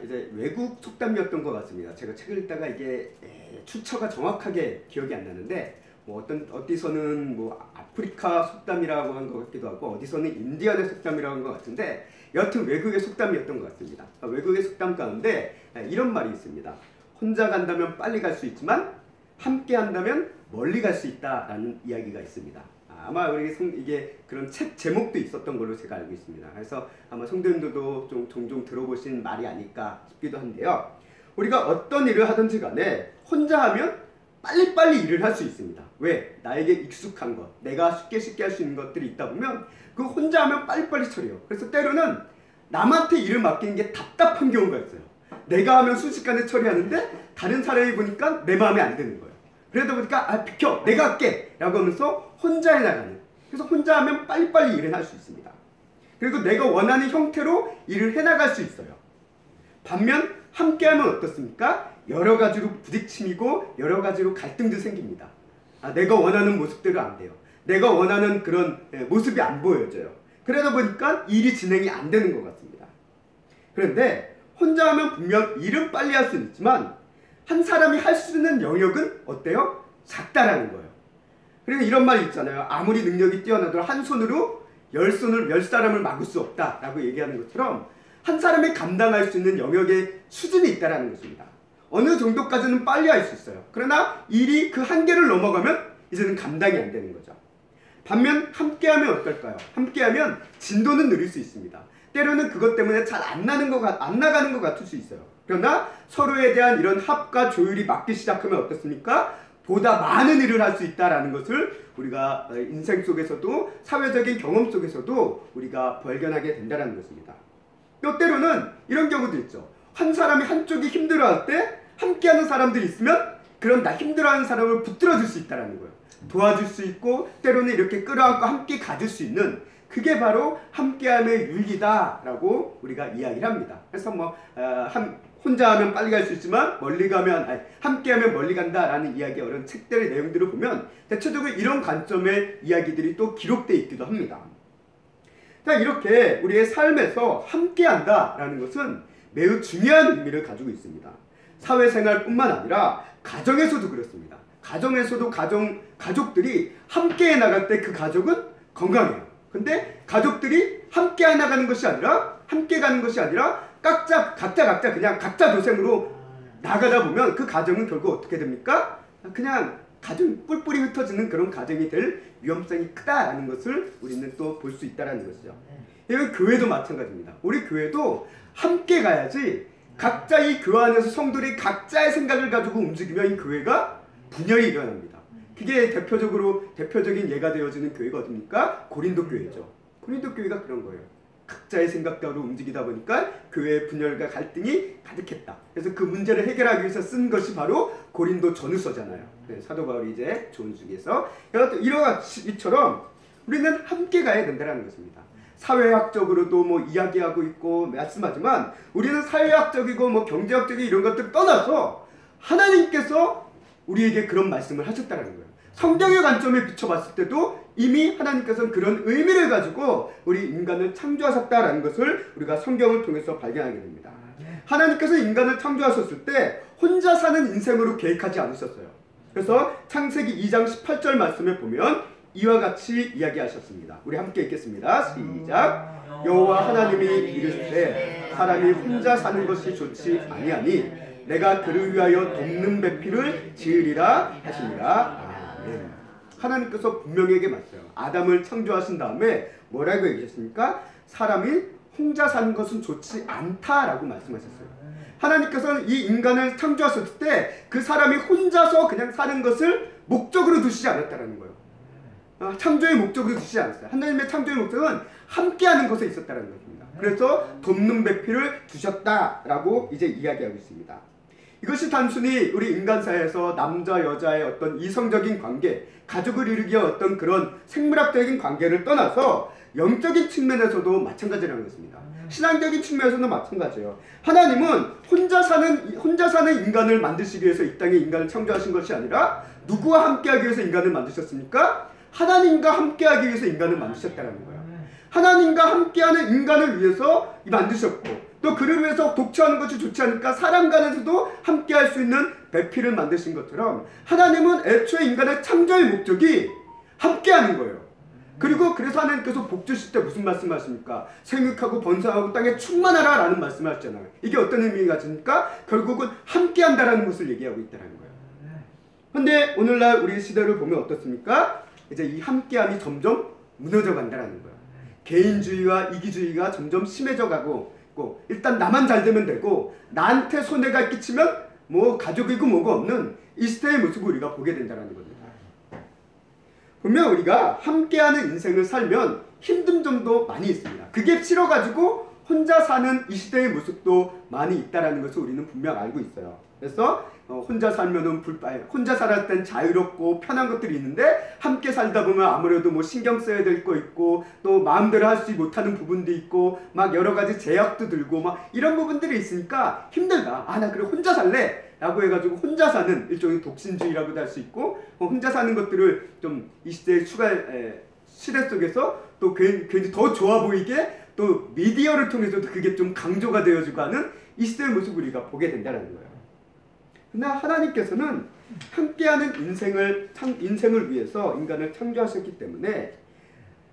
이제 외국 속담이었던 것 같습니다. 제가 책을 읽다가 이게 출처가 정확하게 기억이 안 나는데 뭐 어디서는 뭐 아프리카 속담이라고 한 것 같기도 하고 어디서는 인디안의 속담이라고 한 것 같은데 여하튼 외국의 속담이었던 것 같습니다. 외국의 속담 가운데 이런 말이 있습니다. 혼자 간다면 빨리 갈 수 있지만 함께 한다면 멀리 갈 수 있다라는 이야기가 있습니다. 아마 우리 이게 그런 책 제목도 있었던 걸로 제가 알고 있습니다. 그래서 아마 성도님들도 좀 종종 들어보신 말이 아닐까 싶기도 한데요. 우리가 어떤 일을 하든지 간에 혼자 하면 빨리빨리 일을 할 수 있습니다. 왜? 나에게 익숙한 것, 내가 쉽게 할 수 있는 것들이 있다 보면 그 혼자 하면 빨리빨리 처리해요. 그래서 때로는 남한테 일을 맡기는 게 답답한 경우가 있어요. 내가 하면 순식간에 처리하는데 다른 사람이 보니까 내 마음에 안 드는 거예요. 그러다 보니까 비켜! 내가 할게! 라고 하면서 혼자 해나가는. 그래서 혼자 하면 빨리빨리 일을 할 수 있습니다. 그리고 내가 원하는 형태로 일을 해나갈 수 있어요. 반면 함께 하면 어떻습니까? 여러 가지로 부딪힘이고 여러 가지로 갈등도 생깁니다. 내가 원하는 모습대로 안 돼요. 내가 원하는 그런 모습이 안 보여져요. 그러다 보니까 일이 진행이 안 되는 것 같습니다. 그런데 혼자 하면 분명 일은 빨리 할 수는 있지만 한 사람이 할 수 있는 영역은 어때요? 작다라는 거예요. 그리고 이런 말이 있잖아요. 아무리 능력이 뛰어나더라도 한 손으로 열 사람을 막을 수 없다라고 얘기하는 것처럼 한 사람이 감당할 수 있는 영역의 수준이 있다라는 것입니다. 어느 정도까지는 빨리 할 수 있어요. 그러나 일이 그 한계를 넘어가면 이제는 감당이 안 되는 거죠. 반면 함께하면 어떨까요? 함께하면 진도는 느릴 수 있습니다. 때로는 그것 때문에 잘 안 나가는 것 같을 수 있어요. 그러나 서로에 대한 이런 합과 조율이 맞기 시작하면 어떻습니까? 보다 많은 일을 할 수 있다는 것을 우리가 인생 속에서도 사회적인 경험 속에서도 우리가 발견하게 된다는 것입니다. 또 때로는 이런 경우도 있죠. 한 사람이 한쪽이 힘들어할 때 함께하는 사람들이 있으면 그런 나 힘들어하는 사람을 붙들어줄 수 있다는 거예요. 도와줄 수 있고 때로는 이렇게 끌어안고 함께 가질 수 있는 그게 바로 함께함의 윤리다라고 우리가 이야기를 합니다. 그래서 혼자 하면 빨리 갈 수 있지만 함께하면 멀리 간다라는 이야기의 이런 책들의 내용들을 보면 대체적으로 이런 관점의 이야기들이 또 기록되어 있기도 합니다. 자, 이렇게 우리의 삶에서 함께한다라는 것은 매우 중요한 의미를 가지고 있습니다. 사회생활뿐만 아니라 가정에서도 그렇습니다. 가정에서도 가족들이 함께 나갈 때 그 가족은 건강해요. 근데 가족들이 함께 나가는 것이 아니라 함께 가는 것이 아니라 각자 그냥 각자 도생으로 나가다 보면 그 가정은 결국 어떻게 됩니까? 그냥 가정 뿔뿔이 흩어지는 그런 가정이 될 위험성이 크다라는 것을 우리는 또 볼 수 있다는 것이죠. 이건 교회도 마찬가지입니다. 우리 교회도 함께 가야지 각자 이 교회 안에서 성도들이 각자의 생각을 가지고 움직이면 이 교회가 분열이 일어납니다. 그게 대표적인 예가 되어지는 교회가 어딥니까? 고린도 교회죠. 고린도 교회가 그런 거예요. 각자의 생각대로 움직이다 보니까 교회의 분열과 갈등이 가득했다. 그래서 그 문제를 해결하기 위해서 쓴 것이 바로 고린도 전후서잖아요. 사도 바울이 이제 전후기에서 이처럼 우리는 함께 가야 된다는 것입니다. 사회학적으로도 이야기하고 있고 말씀하지만 우리는 사회학적이고 경제학적인 이런 것들 떠나서 하나님께서 우리에게 그런 말씀을 하셨다는 거예요. 성경의 관점에 비춰봤을 때도 이미 하나님께서는 그런 의미를 가지고 우리 인간을 창조하셨다는 것을 우리가 성경을 통해서 발견하게 됩니다. 하나님께서 인간을 창조하셨을 때 혼자 사는 인생으로 계획하지 않으셨어요. 그래서 창세기 2장 18절 말씀에 보면 이와 같이 이야기하셨습니다. 우리 함께 읽겠습니다. 시작. 여호와 하나님이 이르시되 사람이 혼자 사는 것이 좋지 아니하니 내가 그를 위하여 돕는 배필을 지으리라 하시니라. 아멘. 하나님께서 분명히 얘기했어요. 아담을 창조하신 다음에 뭐라고 얘기하셨습니까? 사람이 혼자 사는 것은 좋지 않다라고 말씀하셨어요. 하나님께서는 이 인간을 창조하셨을 때 그 사람이 혼자서 그냥 사는 것을 목적으로 두시지 않았다는 거예요. 창조의 목적으로 두시지 않았어요. 하나님의 창조의 목적은 함께하는 것에 있었다는 것입니다. 그래서 돕는 배필을 두셨다라고 이제 이야기하고 있습니다. 이것이 단순히 우리 인간 사회에서 남자 여자의 어떤 이성적인 관계, 가족을 이루기 위한 어떤 그런 생물학적인 관계를 떠나서 영적인 측면에서도 마찬가지라는 것입니다. 신앙적인 측면에서도 마찬가지예요. 하나님은 혼자 사는 인간을 만드시기 위해서 이 땅에 인간을 창조하신 것이 아니라 누구와 함께하기 위해서 인간을 만드셨습니까? 하나님과 함께하기 위해서 인간을 만드셨다는 거예요. 하나님과 함께하는 인간을 위해서 만드셨고 또 그를 위해서 독처하는 것이 좋지 않을까? 사람 간에서도 함께 할 수 있는 배필을 만드신 것처럼 하나님은 애초에 인간의 창조의 목적이 함께 하는 거예요. 그리고 그래서 하나님께서 복 주실 때 무슨 말씀하십니까? 생육하고 번성하고 땅에 충만하라 라는 말씀을 하셨잖아요. 이게 어떤 의미가 있습니까? 결국은 함께 한다라는 것을 얘기하고 있다는 거예요. 근데 오늘날 우리 시대를 보면 어떻습니까? 이제 이 함께함이 점점 무너져 간다라는 거예요. 개인주의와 이기주의가 점점 심해져 가고 있고, 일단 나만 잘 되면 되고 나한테 손해가 끼치면 뭐 가족이고 뭐가 없는 이 시대의 모습을 우리가 보게 된다는 겁니다. 분명 우리가 함께하는 인생을 살면 힘든 점도 많이 있습니다. 그게 싫어가지고 혼자 사는 이 시대의 모습도 많이 있다는 것을 우리는 분명 알고 있어요. 그래서 혼자 살면은 혼자 살았을 땐 자유롭고 편한 것들이 있는데 함께 살다 보면 아무래도 뭐 신경 써야 될 거 있고 또 마음대로 하지 못하는 부분도 있고 막 여러 가지 제약도 들고 막 이런 부분들이 있으니까 힘들다. 아, 나 그래 혼자 살래 라고 해가지고 혼자 사는 일종의 독신주의라고도 할 수 있고, 혼자 사는 것들을 좀 이 시대의 시대 속에서 또 괜히 더 좋아 보이게 또 미디어를 통해서도 그게 좀 강조가 되어지고 하는 이 시대의 모습을 우리가 보게 된다는 거예요. 그러나 하나님께서는 함께하는 인생을 위해서 인간을 창조하셨기 때문에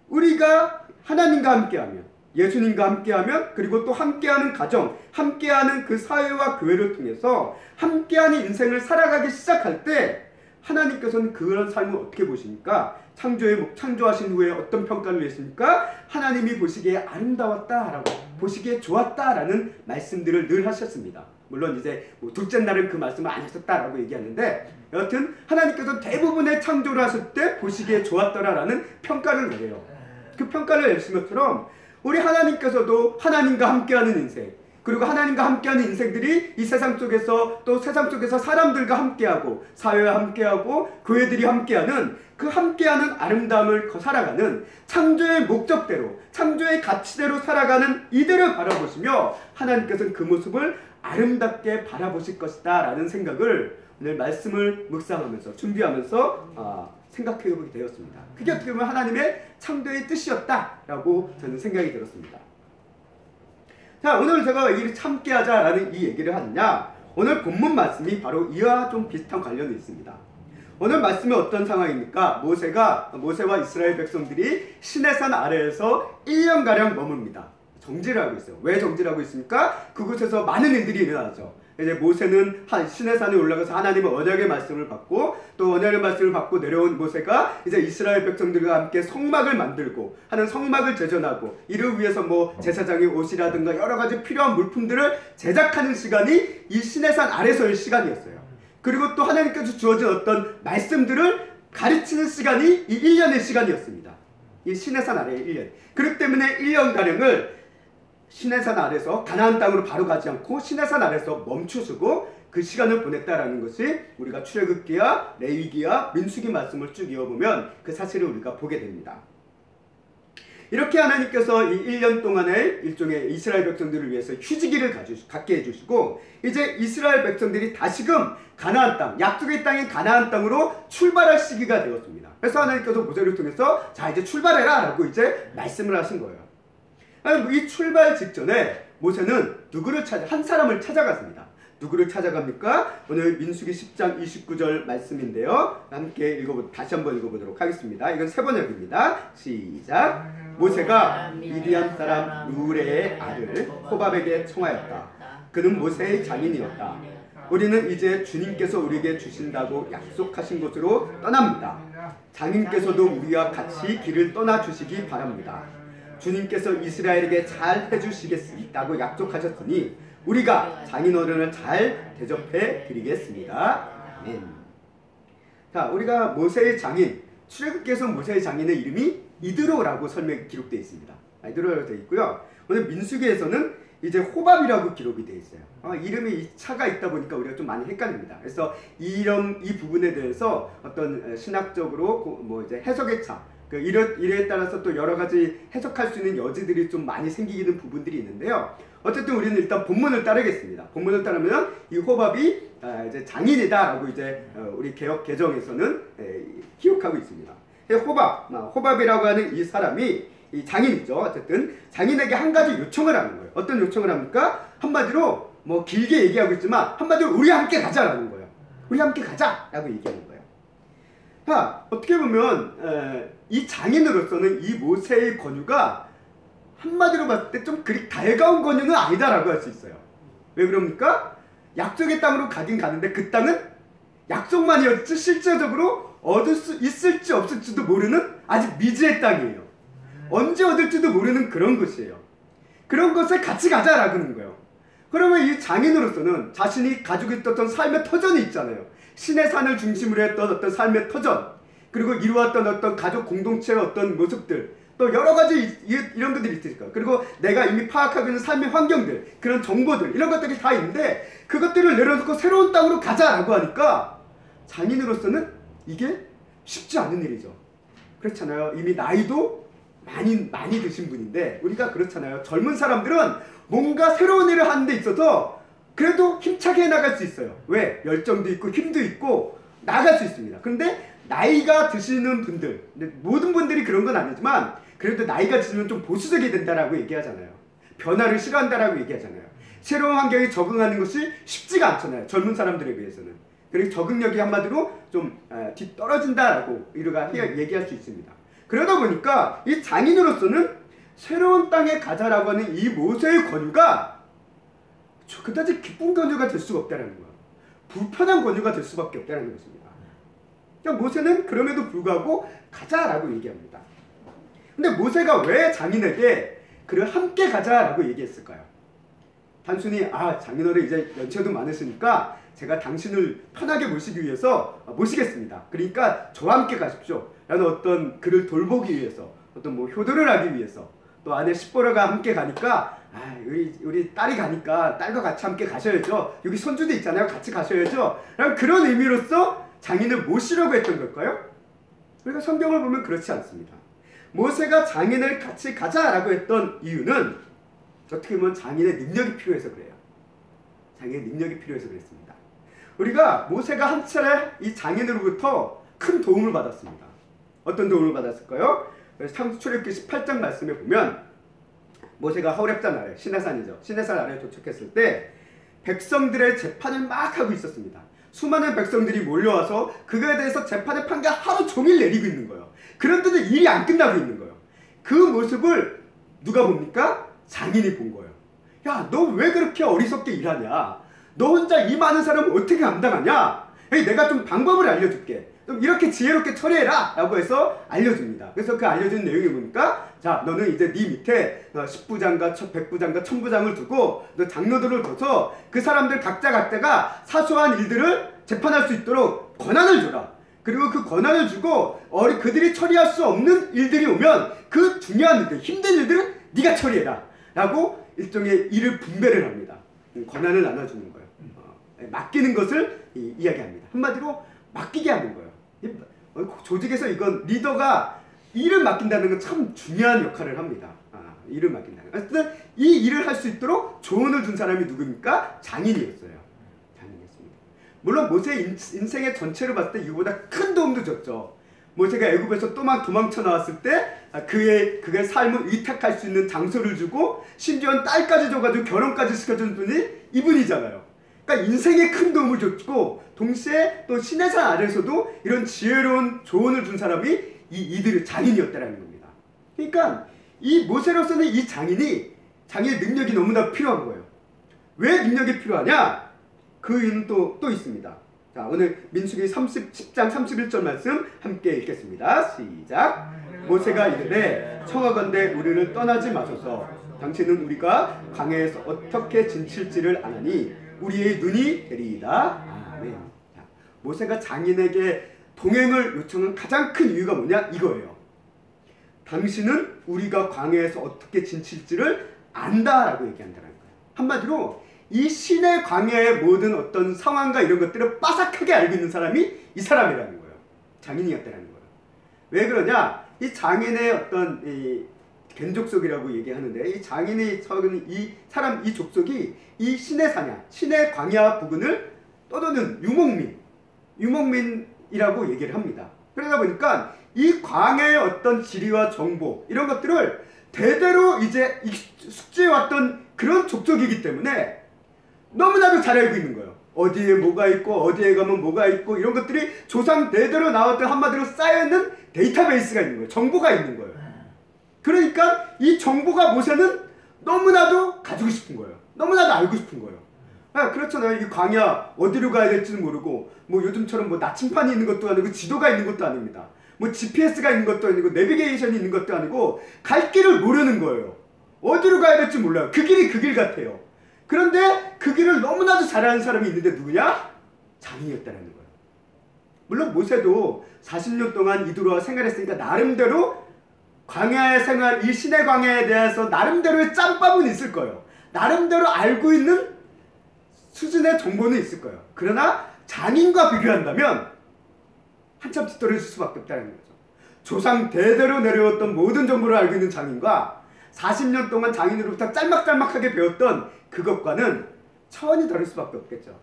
우리가 하나님과 함께하면, 예수님과 함께하면, 그리고 또 함께하는 가정, 함께하는 그 사회와 교회를 통해서 함께하는 인생을 살아가기 시작할 때 하나님께서는 그런 삶을 어떻게 보십니까? 창조하신 후에 어떤 평가를 했습니까? 하나님이 보시기에 아름다웠다라고, 보시기에 좋았다라는 말씀들을 늘 하셨습니다. 물론 이제 뭐 둘째 날은 그 말씀을 안 하셨다라고 얘기하는데, 여하튼 하나님께서 대부분의 창조를 하실 때 보시기에 좋았더라라는 평가를 내려요. 그 평가를 내신 것처럼 우리 하나님께서도 하나님과 함께하는 인생, 그리고 하나님과 함께하는 인생들이 이 세상 속에서 또 세상 속에서 사람들과 함께하고 사회와 함께하고 교회들이 함께하는 그 함께하는 아름다움을 살아가는 창조의 목적대로, 창조의 가치대로 살아가는 이들을 바라보시며 하나님께서는 그 모습을 아름답게 바라보실 것이다 라는 생각을 오늘 말씀을 묵상하면서 준비하면서 생각해보게 되었습니다. 그게 어떻게 보면 하나님의 창조의 뜻이었다라고 저는 생각이 들었습니다. 자, 오늘 제가 왜 이렇게 함께하자라는 이 얘기를 하느냐, 오늘 본문 말씀이 바로 이와 좀 비슷한 관련이 있습니다. 오늘 말씀이 어떤 상황입니까? 모세와 이스라엘 백성들이 시내산 아래에서 1년가량 머뭅니다. 정지를 하고 있어요. 왜 정지를 하고 있습니까? 그곳에서 많은 일들이 일어나죠. 이제 모세는 시내산에 올라가서 하나님의 언약의 말씀을 받고, 또 언약의 말씀을 받고 내려온 모세가 이제 이스라엘 백성들과 함께 성막을 만들고 하는 성막을 제전하고, 이를 위해서 뭐 제사장의 옷이라든가 여러 가지 필요한 물품들을 제작하는 시간이 이 시내산 아래서의 시간이었어요. 그리고 또 하나님께서 주어진 어떤 말씀들을 가르치는 시간이 이 1년의 시간이었습니다. 이 시내산 아래의 1년. 그렇기 때문에 1년가량을 시내산 아래서 가나안 땅으로 바로 가지 않고 시내산 아래서 멈추시고 그 시간을 보냈다라는 것이 우리가 출애굽기와 레위기와 민수기 말씀을 쭉 이어보면 그 사실을 우리가 보게 됩니다. 이렇게 하나님께서 이 1년 동안의 일종의 이스라엘 백성들을 위해서 휴지기를 갖게 해주시고, 이제 이스라엘 백성들이 다시금 가나안 땅, 약속의 땅인 가나안 땅으로 출발할 시기가 되었습니다. 그래서 하나님께서 모세를 통해서 자, 이제 출발해라 라고 이제 말씀을 하신 거예요. 이 출발 직전에 모세는 한 사람을 찾아갔습니다. 누구를 찾아갑니까? 오늘 민수기 10장 29절 말씀인데요. 함께 다시 한번 읽어보도록 하겠습니다. 이건 세 번역입니다. 시작. 모세가 미디안 사람 누레의 아들 호밥에게 청하였다. 그는 모세의 장인이었다. 우리는 이제 주님께서 우리에게 주신다고 약속하신 곳으로 떠납니다. 장인께서도 우리와 같이 길을 떠나 주시기 바랍니다. 주님께서 이스라엘에게 잘 해주시겠다고 약속하셨으니 우리가 장인어른을 잘 대접해 드리겠습니다. 아멘. 자, 우리가 모세의 장인, 출애굽기에서 모세의 장인의 이름이 이드로라고 기록되어 있습니다. 이드로라고 되어 있고요. 오늘 민수기에서는 이제 호밥이라고 기록이 되어 있어요. 이름이 차가 있다 보니까 우리가 좀 많이 헷갈립니다. 그래서 이 부분에 대해서 어떤 신학적으로 이제 해석의 차, 이에 따라서 또 여러 가지 해석할 수 있는 여지들이 좀 많이 생기는 부분들이 있는데요. 어쨌든 우리는 일단 본문을 따르겠습니다. 본문을 따르면 이 호밥이 이제 장인이다라고 이제 우리 개역 개정에서는 기록하고 있습니다. 호밥이라고 하는 이 사람이 이 장인이죠. 어쨌든 장인에게 한 가지 요청을 하는 거예요. 어떤 요청을 합니까? 한마디로 뭐 길게 얘기하고 있지만 한마디로 우리 함께 가자라는 거예요. 우리 함께 가자라고 얘기하는 거예요. 자, 어떻게 보면 이 장인으로서는 이 모세의 권유가 한마디로 봤을 때 좀 그리 달가운 권유는 아니다라고 할 수 있어요. 왜 그럽니까? 약속의 땅으로 가긴 가는데 그 땅은 약속만이었지 실제적으로 얻을 수 있을지 없을지도 모르는 아직 미지의 땅이에요. 언제 얻을지도 모르는 그런 것이에요. 그런 것에 같이 가자라고 하는 거예요. 그러면 이 장인으로서는 자신이 가지고 있었던 삶의 터전이 있잖아요. 신의 산을 중심으로 했던 어떤 삶의 터전, 그리고 이루었던 어떤 가족 공동체의 어떤 모습들, 또 여러 가지 이런 것들이 있으니까, 그리고 내가 이미 파악하고 있는 삶의 환경들, 그런 정보들, 이런 것들이 다 있는데 그것들을 내려놓고 새로운 땅으로 가자라고 하니까 장인으로서는 이게 쉽지 않은 일이죠. 그렇잖아요. 이미 나이도 많이 드신 분인데, 우리가 그렇잖아요. 젊은 사람들은 뭔가 새로운 일을 하는 데 있어서 그래도 힘차게 나갈 수 있어요. 왜? 열정도 있고 힘도 있고 나갈 수 있습니다. 그런데 나이가 드시는 분들, 모든 분들이 그런 건 아니지만 그래도 나이가 드시면 좀 보수적이 된다라고 얘기하잖아요. 변화를 싫어한다라고 얘기하잖아요. 새로운 환경에 적응하는 것이 쉽지가 않잖아요. 젊은 사람들에 비해서는. 그리고 적응력이 한마디로 좀 뒤떨어진다라고 우리가 얘기할 수 있습니다. 그러다 보니까 이 장인으로서는 새로운 땅에 가자라고 하는 이 모세의 권유가 그다지 기쁜 권유가 될 수가 없다는 거예요. 불편한 권유가 될 수밖에 없다는 것입니다. 그러니까 모세는 그럼에도 불구하고 가자라고 얘기합니다. 근데 모세가 왜 장인에게 그를 함께 가자라고 얘기했을까요? 단순히 장인어른 이제 연세도 많으시니까 제가 당신을 편하게 모시기 위해서 모시겠습니다. 그러니까 저와 함께 가십시오. 라는 어떤 그를 돌보기 위해서, 어떤 뭐 효도를 하기 위해서, 또 아내 십보라가 함께 가니까 우리 딸이 가니까 딸과 같이 함께 가셔야죠. 여기 손주도 있잖아요. 같이 가셔야죠. 그런 의미로서 장인을 모시려고 했던 걸까요? 우리가 성경을 보면 그렇지 않습니다. 모세가 장인을 같이 가자라고 했던 이유는 어떻게 보면 장인의 능력이 필요해서 그래요. 장인의 능력이 필요해서 그랬습니다. 우리가 모세가 한 차례 이 장인으로부터 큰 도움을 받았습니다. 어떤 도움을 받았을까요? 창세기 18장 말씀에 보면 모세가 호렙산 아래, 시내산이죠. 시내산 아래에 도착했을 때 백성들의 재판을 막 하고 있었습니다. 수많은 백성들이 몰려와서 그거에 대해서 재판의 판결 하루 종일 내리고 있는 거예요. 그런데도 일이 안 끝나고 있는 거예요. 그 모습을 누가 봅니까? 장인이 본 거예요. 야, 너 왜 그렇게 어리석게 일하냐? 너 혼자 이 많은 사람을 어떻게 감당하냐? 내가 좀 방법을 알려줄게. 좀 이렇게 지혜롭게 처리해라! 라고 해서 알려줍니다. 그래서 그 알려주는 내용이 뭡니까? 자, 너는 이제 네 밑에 10부장과 100부장과 1000부장을 두고 너 장로들을 둬서 그 사람들 각자가 사소한 일들을 재판할 수 있도록 권한을 줘라. 그리고 그 권한을 주고 그들이 처리할 수 없는 일들이 오면 그 중요한 일들, 힘든 일들은 네가 처리해라. 라고 일종의 일을 분배를 합니다. 권한을 나눠주는 거예요. 맡기는 것을 이야기합니다. 한마디로 맡기게 하는 거예요. 조직에서 이건 리더가 일을 맡긴다는 건 참 중요한 역할을 합니다. 일을 맡긴다는 거. 어쨌든 이 일을 할 수 있도록 조언을 준 사람이 누굽니까? 장인이었어요. 장인이었습니다. 물론 모세의 인생의 전체를 봤을 때 이거보다 큰 도움도 줬죠. 모세가 애굽에서 도망쳐 나왔을 때 그의 삶을 위탁할 수 있는 장소를 주고 심지어 딸까지 줘가지고 결혼까지 시켜준 분이 이분이잖아요. 그러니까 인생에 큰 도움을 줬고 동시에 또 시내산 아래에서도 이런 지혜로운 조언을 준 사람이 이들의 장인이었다는 겁니다. 그러니까 이 모세로서는 이 장인의 능력이 너무나 필요한 거예요. 왜 능력이 필요하냐? 그 이유는 또 있습니다. 자, 오늘 민수기 10장 31절 말씀 함께 읽겠습니다. 시작. 모세가 이르되 청하건대 우리를 떠나지 마소서. 당신은 우리가 광야에서 어떻게 지칠지를 아나니 우리의 눈이 되리이다. 아멘. 자, 모세가 장인에게 동행을 요청한 가장 큰 이유가 뭐냐? 이거예요. 당신은 우리가 광야에서 어떻게 지칠지를 안다라고 얘기한다는 거예요. 한마디로 이 신의 광야의 모든 어떤 상황과 이런 것들을 빠삭하게 알고 있는 사람이 이 사람이라는 거예요. 장인이었다는 거예요. 왜 그러냐? 이 장인의 어떤 겐족속이라고 얘기하는데 이 장인이 적은 이 사람, 이 족속이 이 신의 사냥, 신의 광야 부근을 떠도는 유목민이라고 얘기를 합니다. 그러다 보니까 이 광야의 어떤 지리와 정보 이런 것들을 대대로 이제 숙지해왔던 그런 족속이기 때문에 너무나도 잘 알고 있는 거예요. 어디에 뭐가 있고 어디에 가면 뭐가 있고 이런 것들이 조상 대대로 나왔던 한마디로 쌓여있는 데이터베이스가 있는 거예요. 정보가 있는 거예요. 그러니까 이 정보가 모세는 너무나도 가지고 싶은 거예요. 너무나도 알고 싶은 거예요. 아, 그렇잖아요. 이 광야 어디로 가야 될지는 모르고 뭐 요즘처럼 뭐 나침판이 있는 것도 아니고 지도가 있는 것도 아닙니다. 뭐 GPS가 있는 것도 아니고 내비게이션이 있는 것도 아니고 갈 길을 모르는 거예요. 어디로 가야 될지 몰라요. 그 길이 그 길 같아요. 그런데 그 길을 너무나도 잘 아는 사람이 있는데 누구냐? 장인이었다는 거예요. 물론 모세도 40년 동안 이두로와 생활했으니까 나름대로 광야의 생활, 이 신의 광야에 대해서 나름대로의 짬밥은 있을 거예요. 나름대로 알고 있는 수준의 정보는 있을 거예요. 그러나 장인과 비교한다면 한참 뒤떨어질 수밖에 없다는 거죠. 조상 대대로 내려왔던 모든 정보를 알고 있는 장인과 40년 동안 장인으로부터 짤막짤막하게 배웠던 그것과는 차원이 다를 수밖에 없겠죠.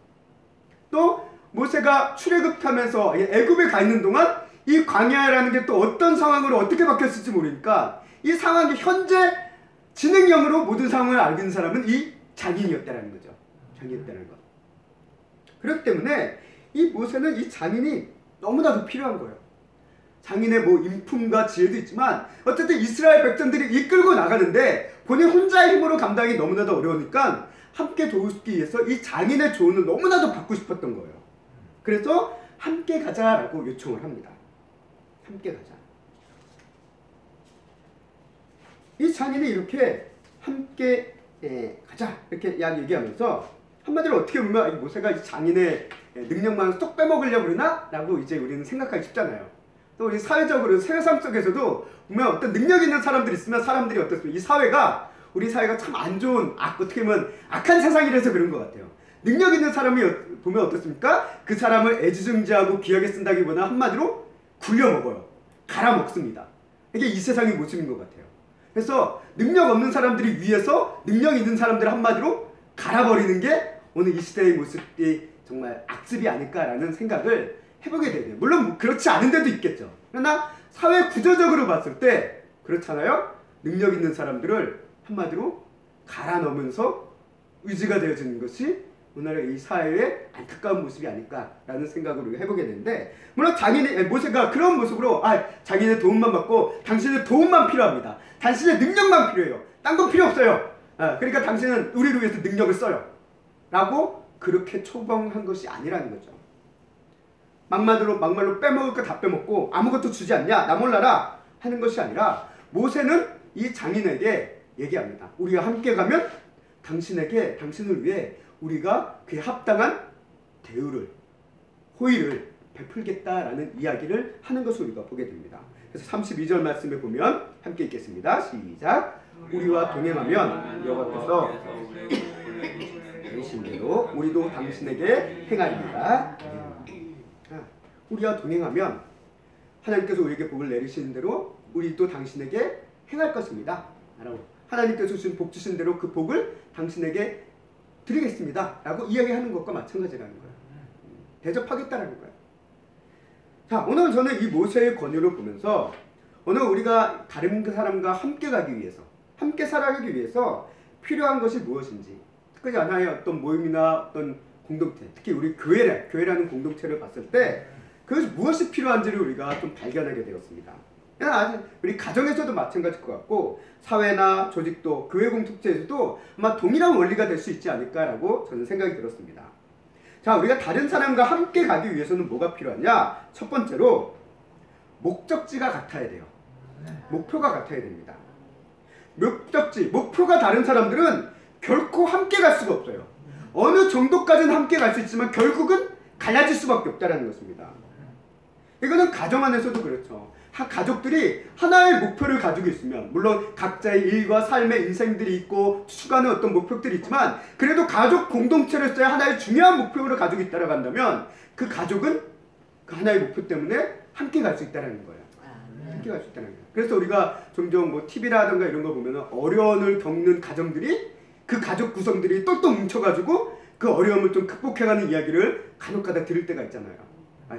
또 모세가 출애굽하면서 애굽에 가 있는 동안 이 광야라는 게 또 어떤 상황으로 어떻게 바뀌었을지 모르니까 이 상황이 현재 진행형으로 모든 상황을 알고 있는 사람은 이 장인이었다는 거죠. 장인이었다는 것. 그렇기 때문에 이 모세는 이 장인이 너무나도 필요한 거예요. 장인의 뭐 인품과 지혜도 있지만 어쨌든 이스라엘 백성들이 이끌고 나가는데 본인 혼자의 힘으로 감당이 너무나도 어려우니까 함께 도우기 위해서 이 장인의 조언을 너무나도 받고 싶었던 거예요. 그래서 함께 가자라고 요청을 합니다. 함께 가자. 이 장인이 이렇게 함께 가자 이렇게 얘기하면서 한마디로 어떻게 보면 모세가 이 장인의 능력만 쏙 빼먹으려고 그러나? 라고 이제 우리는 생각하기 쉽잖아요. 또 우리 사회적으로 세상 속에서도 보면 어떤 능력 있는 사람들이 있으면 사람들이 어떻습니까? 이 사회가 우리 사회가 참 안 좋은 어떻게 보면 악한 세상이라서 그런 것 같아요. 능력 있는 사람이 보면 어떻습니까? 그 사람을 애지중지하고 귀하게 쓴다기보다 한마디로 굴려먹어요. 갈아먹습니다. 이게 이 세상의 모습인 것 같아요. 그래서 능력 없는 사람들이 위해서 능력 있는 사람들을 한마디로 갈아버리는 게 오늘 이 시대의 모습이 정말 악습이 아닐까라는 생각을 해보게 되네요. 물론 그렇지 않은 데도 있겠죠. 그러나 사회 구조적으로 봤을 때 그렇잖아요. 능력 있는 사람들을 한마디로 갈아넣으면서 의지가 되어지는 것이 오늘의 이 사회의 안타까운 모습이 아닐까라는 생각을 우리가 해보게 되는데, 물론 모세가 그런 모습으로 자기의 도움만 받고 당신의 도움만 필요합니다. 당신의 능력만 필요해요. 딴 건 필요 없어요. 그러니까 당신은 우리를 위해서 능력을 써요. 라고 그렇게 초봉한 것이 아니라는 거죠. 막말로 빼먹을 거 다 빼먹고 아무것도 주지 않냐 나 몰라라 하는 것이 아니라 모세는 이 장인에게 얘기합니다. 우리가 함께 가면 당신을 위해 우리가 그에 합당한 대우를, 호의를 베풀겠다라는 이야기를 하는 것을 우리가 보게 됩니다. 그래서 32절 말씀에 보면 함께 읽겠습니다. 시작. 우리와 동행하면 여호와께서 내리신 대로 우리도 당신에게 행하리이다. 우리와 동행하면 하나님께서 우리에게 복을 내리시는 대로 우리도 당신에게 행할 것입니다. 하나님께서 주신 복 주신 대로 그 복을 당신에게 드리겠습니다. 라고 이야기하는 것과 마찬가지라는 거예요. 대접하겠다라는 거예요. 자, 오늘 저는 이 모세의 권유를 보면서 오늘 우리가 다른 사람과 함께 가기 위해서, 함께 살아가기 위해서 필요한 것이 무엇인지, 특히 하나의 어떤 모임이나 어떤 공동체, 특히 우리 교회라는 공동체를 봤을 때 그것이 무엇이 필요한지를 우리가 좀 발견하게 되었습니다. 우리 가정에서도 마찬가지일 것 같고 사회나 조직도 교회 공동체에서도 아마 동일한 원리가 될 수 있지 않을까라고 저는 생각이 들었습니다. 자, 우리가 다른 사람과 함께 가기 위해서는 뭐가 필요하냐? 첫 번째로 목적지가 같아야 돼요. 목표가 같아야 됩니다. 목표가 다른 사람들은 결코 함께 갈 수가 없어요. 어느 정도까지는 함께 갈 수 있지만 결국은 갈라질 수밖에 없다는 것입니다. 이거는 가정 안에서도 그렇죠. 가족들이 하나의 목표를 가지고 있으면, 물론 각자의 일과 삶의 인생들이 있고 추구하는 어떤 목표들이 있지만 그래도 가족 공동체로서의 하나의 중요한 목표를 가지고 있다고 한다면 그 가족은 그 하나의 목표 때문에 함께 갈 수 있다는 거예요. 함께 갈 수 있다는 거예요. 그래서 우리가 종종 뭐 TV라든가 이런 거 보면 어려움을 겪는 가정들이 그 가족 구성들이 똘똘 뭉쳐가지고 그 어려움을 좀 극복해가는 이야기를 간혹가다 들을 때가 있잖아요.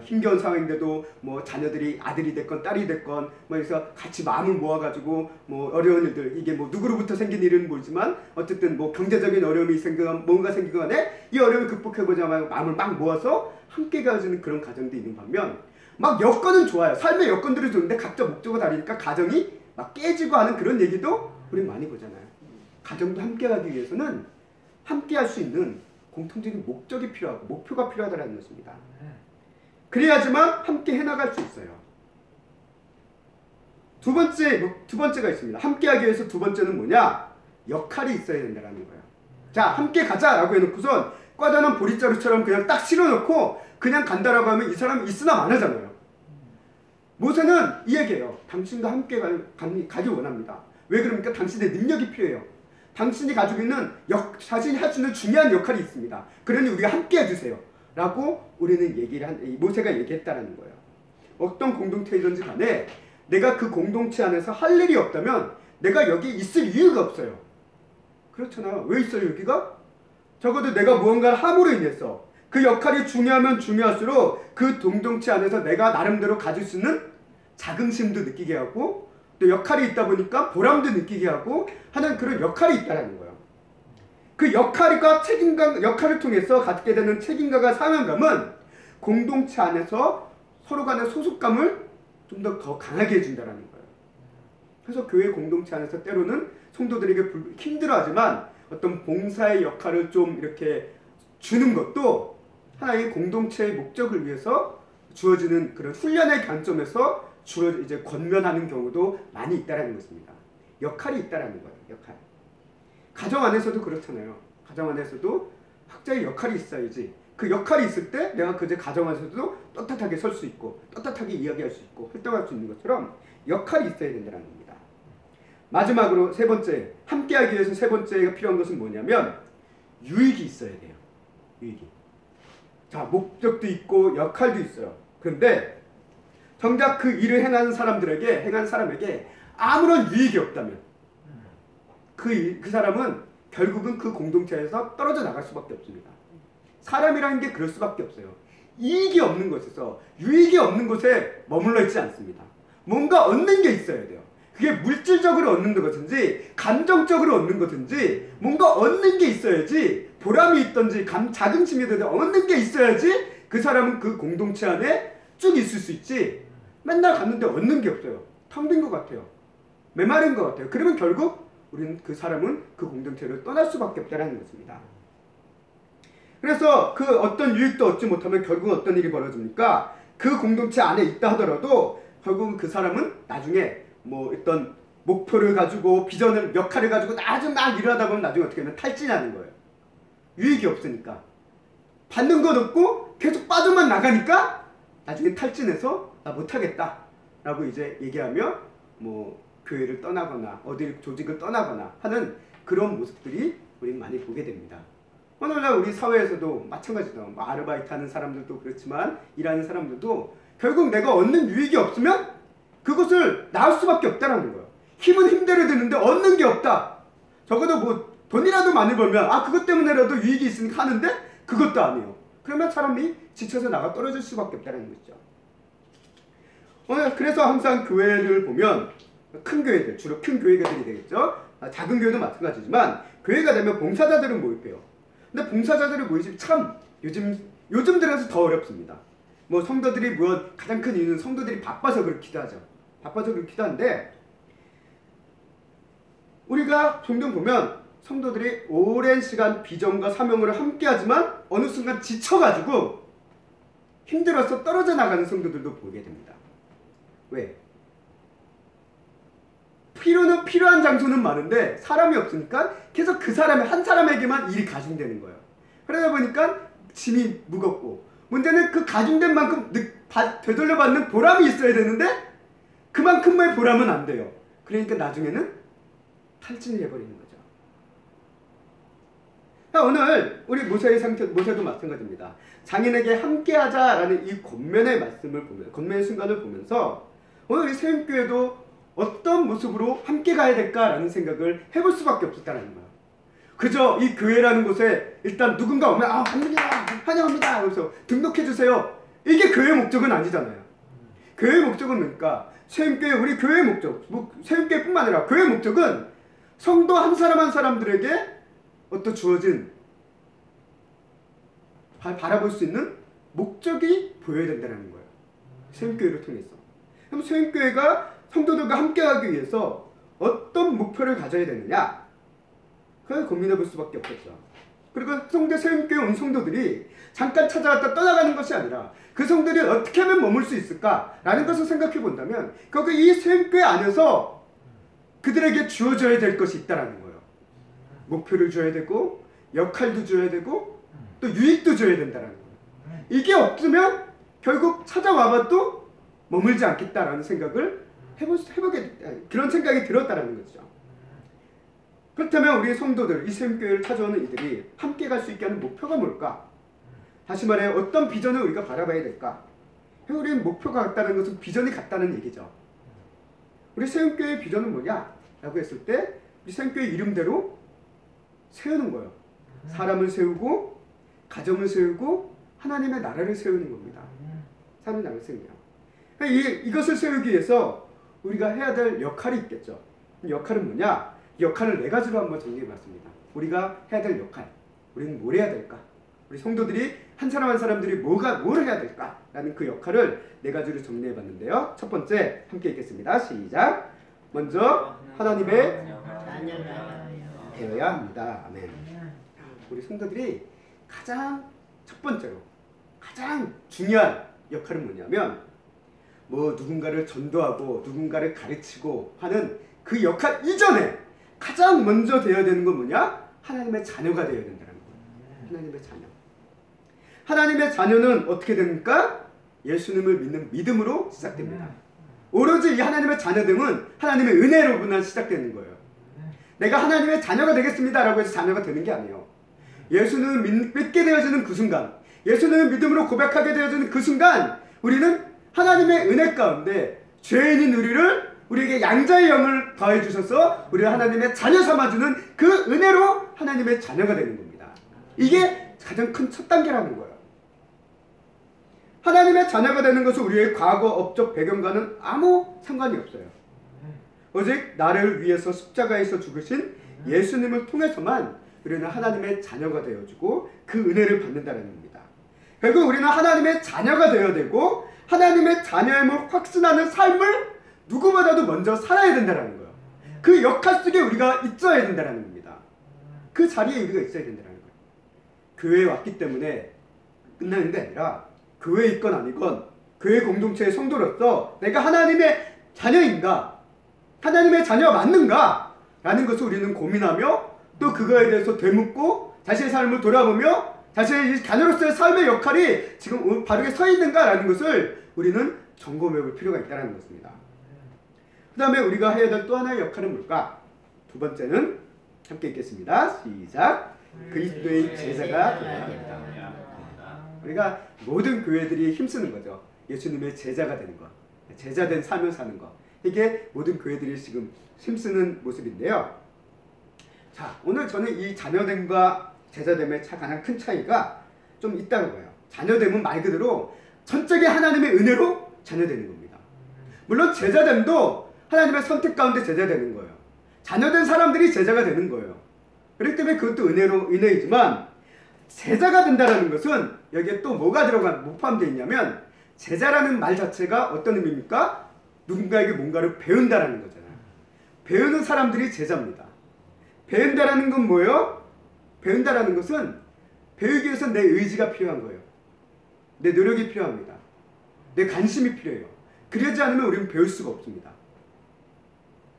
힘겨운 상황인데도 뭐 자녀들이 아들이 됐건 딸이 됐건 뭐 해서 같이 마음을 모아가지고 뭐 어려운 일들, 이게 뭐 누구로부터 생긴 일은 모르지만 어쨌든 뭐 경제적인 어려움이 생기건 뭔가 생기건 간에 이 어려움을 극복해보자 마음을 막 모아서 함께 가지는 그런 가정도 있는 반면, 막 여건은 좋아요. 삶의 여건들이 좋은데 각자 목적이 다르니까 가정이 막 깨지고 하는 그런 얘기도 우리 많이 보잖아요. 가정도 함께 가기 위해서는 함께 할 수 있는 공통적인 목적이 필요하고 목표가 필요하다는 것입니다. 그래야지만 함께 해나갈 수 있어요. 두 번째가 있습니다. 함께 하기 위해서 두 번째는 뭐냐? 역할이 있어야 된다는 거예요. 자, 함께 가자라고 해놓고선 꽈다는 보릿자루처럼 그냥 딱 실어놓고 그냥 간다라고 하면 이 사람이 있으나 마나잖아요. 모세는 이 얘기예요. 당신과 함께 가기 원합니다. 왜 그럽니까? 당신의 능력이 필요해요. 당신이 가지고 있는 자신이 할 수 있는 중요한 역할이 있습니다. 그러니 우리가 함께 해주세요. 라고 우리는 모세가 얘기했다라는 거예요. 어떤 공동체이든지 간에 내가 그 공동체 안에서 할 일이 없다면 내가 여기 있을 이유가 없어요. 그렇잖아요. 왜 있어요 여기가? 적어도 내가 무언가를 함으로 인해서 그 역할이 중요하면 중요할수록 그 공동체 안에서 내가 나름대로 가질 수 있는 자긍심도 느끼게 하고 또 역할이 있다 보니까 보람도 느끼게 하고 하는 그런 역할이 있다는 거예요. 그 역할을 통해서 갖게 되는 책임감과 사명감은 공동체 안에서 서로 간의 소속감을 좀 더 강하게 해준다는 거예요. 그래서 교회 공동체 안에서 때로는 성도들에게 힘들어하지만 어떤 봉사의 역할을 좀 이렇게 주는 것도 하나의 공동체의 목적을 위해서 주어지는 그런 훈련의 관점에서 이제 권면하는 경우도 많이 있다는 것입니다. 역할이 있다는 거예요. 역할. 가정 안에서도 그렇잖아요. 가정 안에서도 각자의 역할이 있어야지. 그 역할이 있을 때 내가 그 가정 안에서도 떳떳하게 설 수 있고 떳떳하게 이야기할 수 있고 활동할 수 있는 것처럼 역할이 있어야 된다는 겁니다. 마지막으로 세 번째, 함께하기 위해서 세 번째가 필요한 것은 뭐냐면 유익이 있어야 돼요. 유익이. 자, 목적도 있고 역할도 있어요. 그런데 정작 그 일을 행한 사람에게 아무런 유익이 없다면 그 사람은 결국은 그 공동체에서 떨어져 나갈 수밖에 없습니다. 사람이라는 게 그럴 수밖에 없어요. 이익이 없는 곳에서, 유익이 없는 곳에 머물러 있지 않습니다. 뭔가 얻는 게 있어야 돼요. 그게 물질적으로 얻는 것인지 감정적으로 얻는 것인지 뭔가 얻는 게 있어야지, 보람이 있던지 자긍심이 있던지 얻는 게 있어야지 그 사람은 그 공동체 안에 쭉 있을 수 있지, 맨날 갔는데 얻는 게 없어요. 텅 빈 것 같아요. 메마른 것 같아요. 그러면 결국 그 사람은 그 공동체를 떠날 수밖에 없다는 것입니다. 그래서 그 어떤 유익도 얻지 못하면 결국 어떤 일이 벌어집니까? 그 공동체 안에 있다 하더라도 결국 그 사람은 나중에 뭐 어떤 목표를 가지고 비전을, 역할을 가지고 나중에 막 일하다 보면 나중에 어떻게 하면 탈진하는 거예요. 유익이 없으니까. 받는 건 없고 계속 빠져만 나가니까 나중에 탈진해서 나 못하겠다 라고 이제 얘기하며 뭐 교회를 떠나거나 어디 조직을 떠나거나 하는 그런 모습들이 우리는 많이 보게 됩니다. 오늘날 우리 사회에서도 마찬가지죠. 뭐 아르바이트 하는 사람들도 그렇지만 일하는 사람들도 결국 내가 얻는 유익이 없으면 그것을 나올 수밖에 없다는 거예요. 힘은 힘대로 드는데 얻는 게 없다. 적어도 뭐 돈이라도 많이 벌면 그것 때문에라도 유익이 있으니까 하는데 그것도 아니에요. 그러면 사람이 지쳐서 나가 떨어질 수밖에 없다는 것이죠. 그래서 항상 교회를 보면 큰 교회들, 주로 큰 교회들이 되겠죠. 작은 교회도 마찬가지지만 교회가 되면 봉사자들은 모입해요. 근데 봉사자들이 모이지 참 요즘 들어서 더 어렵습니다. 뭐 성도들이 가장 큰 이유는 성도들이 바빠서 그렇기도 하죠. 바빠서 그렇기도 한데 우리가 종종 보면 성도들이 오랜 시간 비전과 사명을 함께 하지만 어느 순간 지쳐가지고 힘들어서 떨어져 나가는 성도들도 보게 됩니다. 왜? 필요한 장소는 많은데 사람이 없으니까 계속 그 사람의 한 사람에게만 일이 가중되는 거예요. 그러다 보니까 짐이 무겁고, 문제는 그 가중된 만큼 되돌려받는 보람이 있어야 되는데 그만큼의 보람은 안 돼요. 그러니까 나중에는 탈진을 해버리는 거죠. 오늘 우리 모세도 마찬가지입니다. 장인에게 함께하자라는 이 권면의 순간을 보면서 오늘 우리 세움교회도 어떤 모습으로 함께 가야 될까라는 생각을 해볼 수밖에 없었다는 거예요. 그저 이 교회라는 곳에 일단 누군가 오면 환영합니다. 그래서 등록해주세요. 이게 교회의 목적은 아니잖아요. 교회의 목적은 뭡니까? 세움교회, 우리 교회의 목적, 세움교회뿐만 아니라 교회의 목적은 성도 한 사람 한 사람들에게 어떤 주어진 바라볼 수 있는 목적이 보여야 된다는 거예요. 세움교회를 통해서. 그럼 세움교회가 성도들과 함께하기 위해서 어떤 목표를 가져야 되느냐? 그걸 고민해 볼 수밖에 없겠죠. 그리고 세움교회 온 성도들이 잠깐 찾아왔다 떠나가는 것이 아니라 그 성도들이 어떻게 하면 머물 수 있을까라는 것을 생각해 본다면 결국 이 세움교회 안에서 그들에게 주어져야 될 것이 있다는 거예요. 목표를 줘야 되고 역할도 줘야 되고 또 유익도 줘야 된다는 거예요. 이게 없으면 결국 찾아와봐도 머물지 않겠다라는 생각을 그런 생각이 들었다는 거죠. 그렇다면 우리 성도들, 이 세움교회를 찾아오는 이들이 함께 갈 수 있게 하는 목표가 뭘까? 다시 말해 어떤 비전을 우리가 바라봐야 될까? 우리는 목표가 같다는 것은 비전이 같다는 얘기죠. 우리 세움교회의 비전은 뭐냐? 라고 했을 때 우리 세움교회 이름대로 세우는 거예요. 사람을 세우고 가정을 세우고 하나님의 나라를 세우는 겁니다. 하나님의 나라를 세우는 거예요. 이것을 세우기 위해서 우리가 해야 될 역할이 있겠죠. 역할은 뭐냐? 이 역할을 4가지로 한번 정리해봤습니다. 우리가 해야 될 역할, 우리는 뭘 해야 될까? 우리 성도들이 한 사람 한 사람들이 뭘 해야 될까? 라는 그 역할을 4가지로 정리해봤는데요. 첫 번째 함께 읽겠습니다. 시작! 먼저 하나님의 되어야 합니다. 아멘. 우리 성도들이 가장 첫 번째로 가장 중요한 역할은 뭐냐면 누군가를 전도하고 누군가를 가르치고 하는 그 역할 이전에 가장 먼저 되어야 되는 건 뭐냐? 하나님의 자녀가 되어야 된다는 거예요. 하나님의 자녀. 하나님의 자녀는 어떻게 됩니까? 예수님을 믿는 믿음으로 시작됩니다. 오로지 이 하나님의 자녀됨은 하나님의 은혜로만 시작되는 거예요. 내가 하나님의 자녀가 되겠습니다 라고 해서 자녀가 되는 게 아니에요. 예수님을 믿게 되어지는 그 순간, 예수님을 믿음으로 고백하게 되어지는 그 순간 우리는 하나님의 은혜 가운데 죄인인 우리에게 양자의 영을 더해 주셔서 우리를 하나님의 자녀 삼아주는 그 은혜로 하나님의 자녀가 되는 겁니다. 이게 가장 큰 첫 단계라는 거예요. 하나님의 자녀가 되는 것은 우리의 과거, 업적, 배경과는 아무 상관이 없어요. 오직 나를 위해서 십자가에서 죽으신 예수님을 통해서만 우리는 하나님의 자녀가 되어지고 그 은혜를 받는다는 겁니다. 결국 우리는 하나님의 자녀가 되어야 되고 하나님의 자녀임을 확신하는 삶을 누구보다도 먼저 살아야 된다는 거예요. 그 역할 속에 우리가 있어야 된다는 겁니다. 그 자리에 우리가 있어야 된다는 거예요. 교회에 왔기 때문에 끝나는 게 아니라 교회에 있건 아니건 교회 공동체의 성도로서 내가 하나님의 자녀인가? 하나님의 자녀가 맞는가? 라는 것을 우리는 고민하며 또 그거에 대해서 되묻고 자신의 삶을 돌아보며 자신의 자녀로서의 삶의 역할이 지금 바르게 서 있는가? 라는 것을 우리는 점검해 볼 필요가 있다는 것입니다. 그 다음에 우리가 해야 될 또 하나의 역할은 뭘까? 두 번째는 함께 읽겠습니다. 시작! 그리스도의 제자가 되어야 합니다. 우리가 모든 교회들이 힘쓰는 거죠. 예수님의 제자가 되는 것, 제자된 삶을 사는 것. 이게 모든 교회들이 지금 힘쓰는 모습인데요. 자, 오늘 저는 이 자녀됨과 제자됨의 가장 큰 차이가 좀 있다고 봐요. 자녀됨은 말 그대로 전적인 하나님의 은혜로 자녀되는 겁니다. 물론 제자됨도 하나님의 선택 가운데 제자되는 거예요. 자녀된 사람들이 제자가 되는 거예요. 그렇기 때문에 그것도 은혜이지만 제자가 된다는 것은 여기에 또 뭐가 못 포함되어 있냐면 제자라는 말 자체가 어떤 의미입니까? 누군가에게 뭔가를 배운다라는 거잖아요. 배우는 사람들이 제자입니다. 배운다라는 건 뭐예요? 배운다라는 것은 배우기 위해서 내 의지가 필요한 거예요. 내 노력이 필요합니다. 내 관심이 필요해요. 그러지 않으면 우리는 배울 수가 없습니다.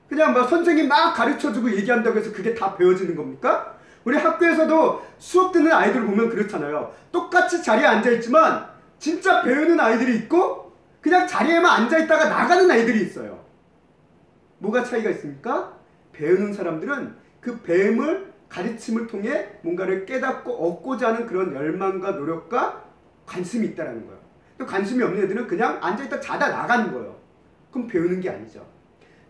그냥 선생님 막 가르쳐주고 얘기한다고 해서 그게 다 배워지는 겁니까? 우리 학교에서도 수업 듣는 아이들을 보면 그렇잖아요. 똑같이 자리에 앉아있지만 진짜 배우는 아이들이 있고 그냥 자리에만 앉아있다가 나가는 아이들이 있어요. 뭐가 차이가 있습니까? 배우는 사람들은 그 배움을 가르침을 통해 뭔가를 깨닫고 얻고자 하는 그런 열망과 노력과 관심이 있다는 거예요. 또 관심이 없는 애들은 그냥 앉아있다 자다 나가는 거예요. 그럼 배우는 게 아니죠.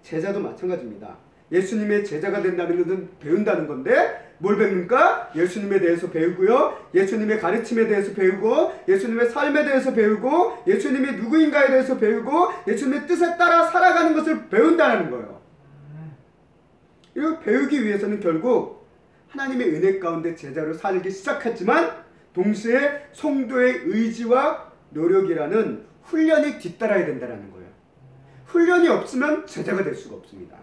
제자도 마찬가지입니다. 예수님의 제자가 된다는 것은 배운다는 건데 뭘 배웁니까? 예수님에 대해서 배우고요. 예수님의 가르침에 대해서 배우고 예수님의 삶에 대해서 배우고 예수님이 누구인가에 대해서 배우고 예수님의 뜻에 따라 살아가는 것을 배운다는 거예요. 이거 배우기 위해서는 결국 하나님의 은혜 가운데 제자로 살기 시작했지만 동시에 성도의 의지와 노력이라는 훈련이 뒤따라야 된다는 거예요. 훈련이 없으면 제자가 될 수가 없습니다.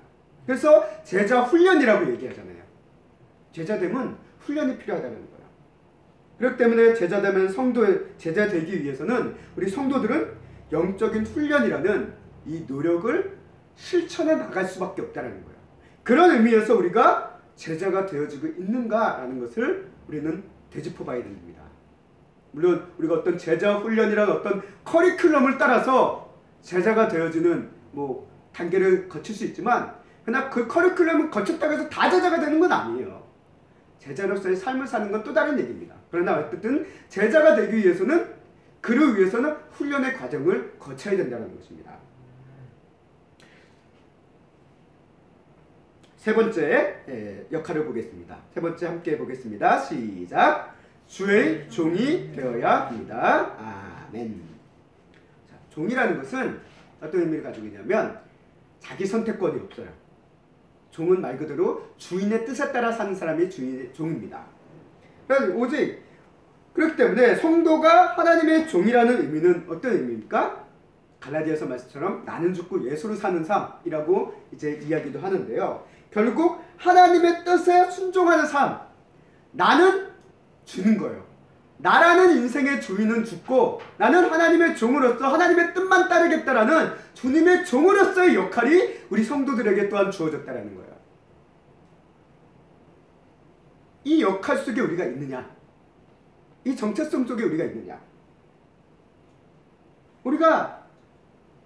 그래서 제자 훈련이라고 얘기하잖아요. 제자됨은 훈련이 필요하다는 거예요. 그렇기 때문에 제자되면 제자 되기 위해서는 우리 성도들은 영적인 훈련이라는 이 노력을 실천해 나갈 수밖에 없다는 거예요. 그런 의미에서 우리가 제자가 되어지고 있는가라는 것을 우리는 되짚어 봐야 됩니다. 물론 우리가 어떤 제자 훈련이라는 어떤 커리큘럼을 따라서 제자가 되어지는 단계를 거칠 수 있지만 그러나 그 커리큘럼을 거쳤다고 해서 다 제자가 되는 건 아니에요. 제자로서의 삶을 사는 건 또 다른 얘기입니다. 그러나 어쨌든 제자가 되기 위해서는 그를 위해서는 훈련의 과정을 거쳐야 된다는 것입니다. 세 번째 역할을 보겠습니다. 세 번째 함께 보겠습니다. 시작. 주의 종이 되어야 합니다. 아멘. 자, 종이라는 것은 어떤 의미를 가지고 있냐면 자기 선택권이 없어요. 종은 말 그대로 주인의 뜻에 따라 사는 사람이 종입니다. 그래서 오직 그렇기 때문에 성도가 하나님의 종이라는 의미는 어떤 의미입니까? 갈라디아서 말씀처럼 나는 죽고 예수로 사는 삶이라고 이제 이야기도 하는데요. 결국 하나님의 뜻에 순종하는 삶, 나는 주는 거예요. 나라는 인생의 주인은 죽고 나는 하나님의 종으로서 하나님의 뜻만 따르겠다라는 주님의 종으로서의 역할이 우리 성도들에게 또한 주어졌다는 거예요. 이 역할 속에 우리가 있느냐? 이 정체성 속에 우리가 있느냐? 우리가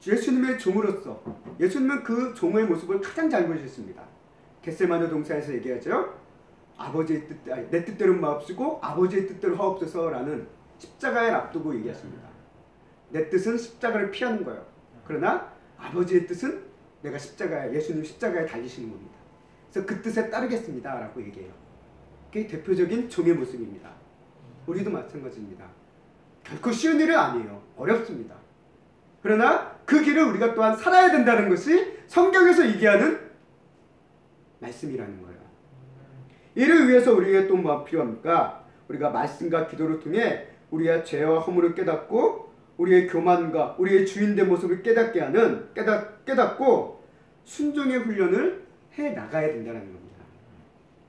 예수님의 종으로서 예수님은 그 종의 모습을 가장 잘 보여주셨습니다. 겟세마네 동산에서 얘기하죠. 아버지의 뜻, 내 뜻대로 마옵시고 아버지의 뜻대로 하옵소서라는 십자가를 앞두고 얘기하십니다. 내 뜻은 십자가를 피하는 거예요. 그러나 아버지의 뜻은 내가 예수님 십자가에 달리시는 겁니다. 그래서 그 뜻에 따르겠습니다 라고 얘기해요. 그게 대표적인 종의 모습입니다. 우리도 마찬가지입니다. 결코 쉬운 일은 아니에요. 어렵습니다. 그러나 그 길을 우리가 또한 살아야 된다는 것이 성경에서 얘기하는 말씀이라는 거예요. 이를 위해서 우리에게 또 뭐가 필요합니까? 우리가 말씀과 기도를 통해 우리의 죄와 허물을 깨닫고 우리의 교만과 우리의 주인된 모습을 깨닫고 순종의 훈련을 해 나가야 된다는 겁니다.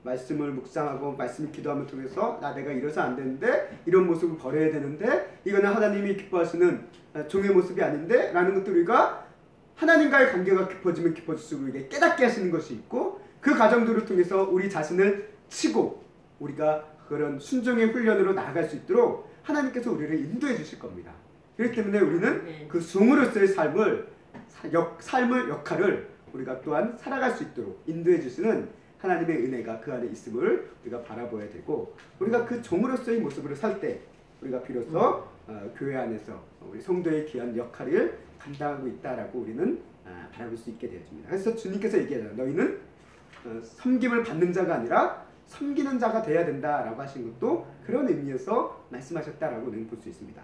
말씀을 묵상하고 말씀을 기도하면 통해서 내가 이래서 안 되는데 이런 모습을 버려야 되는데 이거는 하나님이 기뻐하시는 종의 모습이 아닌데 라는 것들 우리가 하나님과의 관계가 깊어지면 깊어질수록 우리에게 깨닫게 하시는 것이 있고 그 과정들을 통해서 우리 자신을 치고 우리가 그런 순종의 훈련으로 나아갈 수 있도록 하나님께서 우리를 인도해 주실 겁니다. 그렇기 때문에 우리는 그 종으로서의 역할을 우리가 또한 살아갈 수 있도록 인도해 주시는 하나님의 은혜가 그 안에 있음을 우리가 바라봐야 되고 우리가 그 종으로서의 모습으로 살 때 우리가 비로소 교회 안에서 우리 성도의 귀한 역할을 감당하고 있다라고 우리는 바라볼 수 있게 되어집니다. 그래서 주님께서 얘기하잖아요. 너희는 섬김을 받는 자가 아니라 섬기는 자가 돼야 된다라고 하신 것도 그런 의미에서 말씀하셨다라고는 볼 수 있습니다.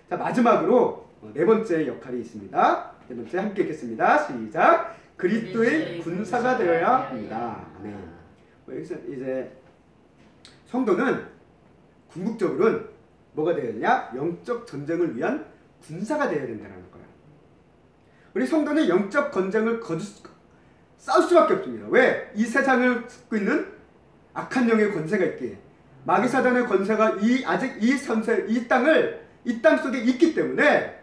자, 마지막으로 네 번째 역할이 있습니다. 네 번째 함께 읽겠습니다. 시작. 그리스도의 군사가 되어야 합니다. 아멘. 여기서 이제 성도는 궁극적으로는 뭐가 되어야 되냐? 영적 전쟁을 위한 군사가 되어야 된다는 거예요. 우리 성도는 영적 전쟁을 싸울 수밖에 없습니다. 왜? 이 세상을 싣고 있는 악한 영의 권세가 있기에 마귀사단의 권세가 아직 이 땅 속에 있기 때문에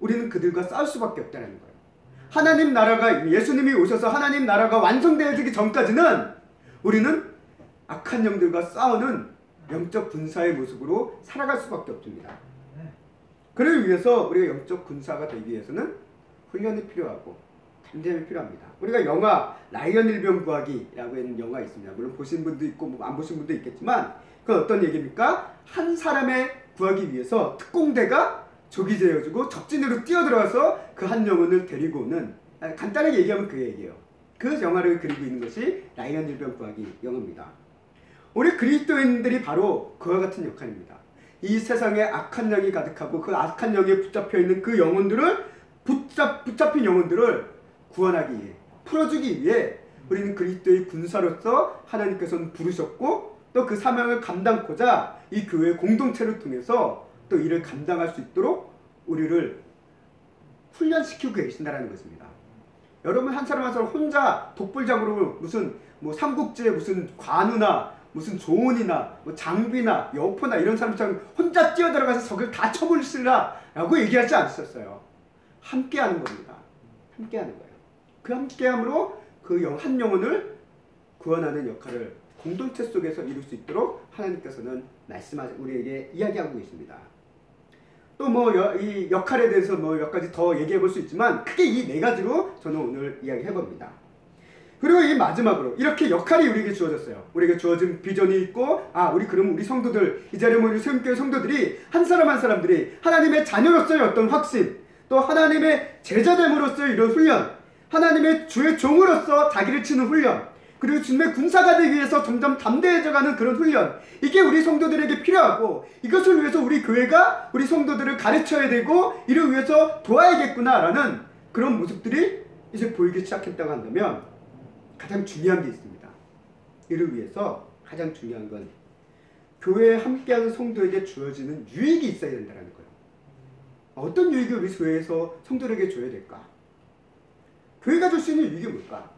우리는 그들과 싸울 수밖에 없다는 거예요. 하나님 나라가 예수님이 오셔서 하나님 나라가 완성되어지기 전까지는 우리는 악한 영들과 싸우는 영적 군사의 모습으로 살아갈 수밖에 없습니다. 그를 위해서 우리가 영적 군사가 되기 위해서는 훈련이 필요하고 담대함이 필요합니다. 우리가 영화 라이언 일병 구하기라고 하는 영화 있습니다. 물론 보신 분도 있고 안 보신 분도 있겠지만 그건 어떤 얘기입니까? 한 사람의 구하기 위해서 특공대가 적이 되어주고 적진으로 뛰어들어와서 그 한 영혼을 데리고 오는 간단하게 얘기하면 그 얘기예요. 그 영화를 그리고 있는 것이 라이언 일병 구하기 영화입니다. 우리 그리스도인들이 바로 그와 같은 역할입니다. 이 세상에 악한 영이 가득하고 그 악한 영에 붙잡혀 있는 그 영혼들을 붙잡힌 영혼들을 구원하기 위해, 풀어주기 위해 우리는 그리스도의 군사로서 하나님께서는 부르셨고 또 그 사명을 감당코자 이 교회 공동체를 통해서 또 이를 감당할 수 있도록 우리를 훈련시키고 계신다는 것입니다. 여러분 한 사람 한 사람 혼자 독불장으로 무슨 뭐 삼국지에 무슨 관우나 무슨 조은이나 뭐 장비나 여포나 이런 사람처럼 혼자 뛰어들어가서 적을 다 쳐버리시라 라고 얘기하지 않으셨어요. 함께하는 겁니다. 함께하는 거예요. 그 함께함으로 그 한 영혼을 구원하는 역할을 공동체 속에서 이룰 수 있도록 하나님께서는 우리에게 이야기하고 계십니다. 또 뭐 이 역할에 대해서 뭐 몇 가지 더 얘기해 볼 수 있지만 크게 이 네 가지로 저는 오늘 이야기해 봅니다. 그리고 이 마지막으로 이렇게 역할이 우리에게 주어졌어요. 우리에게 주어진 비전이 있고 그럼 우리 성도들 이 자리에 모인 우리 세움교회 성도들이 한 사람 한 사람들이 하나님의 자녀로서의 어떤 확신, 또 하나님의 제자됨으로서의 이런 훈련, 하나님의 주의 종으로서 자기를 치는 훈련, 그리고 주님의 군사가 되기 위해서 점점 담대해져가는 그런 훈련, 이게 우리 성도들에게 필요하고 이것을 위해서 우리 교회가 우리 성도들을 가르쳐야 되고 이를 위해서 도와야겠구나라는 그런 모습들이 이제 보이기 시작했다고 한다면 가장 중요한 게 있습니다. 이를 위해서 가장 중요한 건 교회에 함께하는 성도에게 주어지는 유익이 있어야 된다는 거예요. 어떤 유익을 우리 교회에서 성도들에게 줘야 될까? 교회가 줄 수 있는 유익이 뭘까?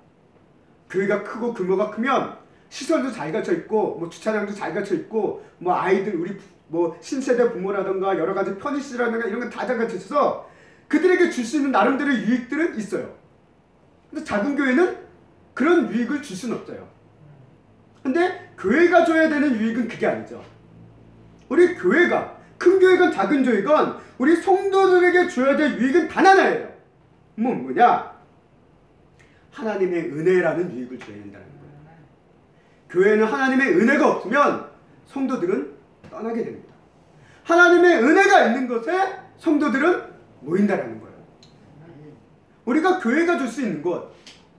교회가 크고 규모가 크면 시설도 잘 갖춰 있고 뭐 주차장도 잘 갖춰 있고 뭐 아이들 우리 뭐 신세대 부모라든가 여러 가지 편의시설이라든가 이런 건 다 잘 갖춰 있어서 그들에게 줄 수 있는 나름대로의 유익들은 있어요. 근데 작은 교회는 그런 유익을 줄 수는 없어요. 근데 교회가 줘야 되는 유익은 그게 아니죠. 우리 교회가 큰 교회건 작은 교회건 우리 성도들에게 줘야 될 유익은 단 하나예요. 뭐냐? 하나님의 은혜라는 유익을 줘야 된다는 거예요. 교회는 하나님의 은혜가 없으면 성도들은 떠나게 됩니다. 하나님의 은혜가 있는 것에 성도들은 모인다라는 거예요. 우리가 교회가 줄 수 있는 것,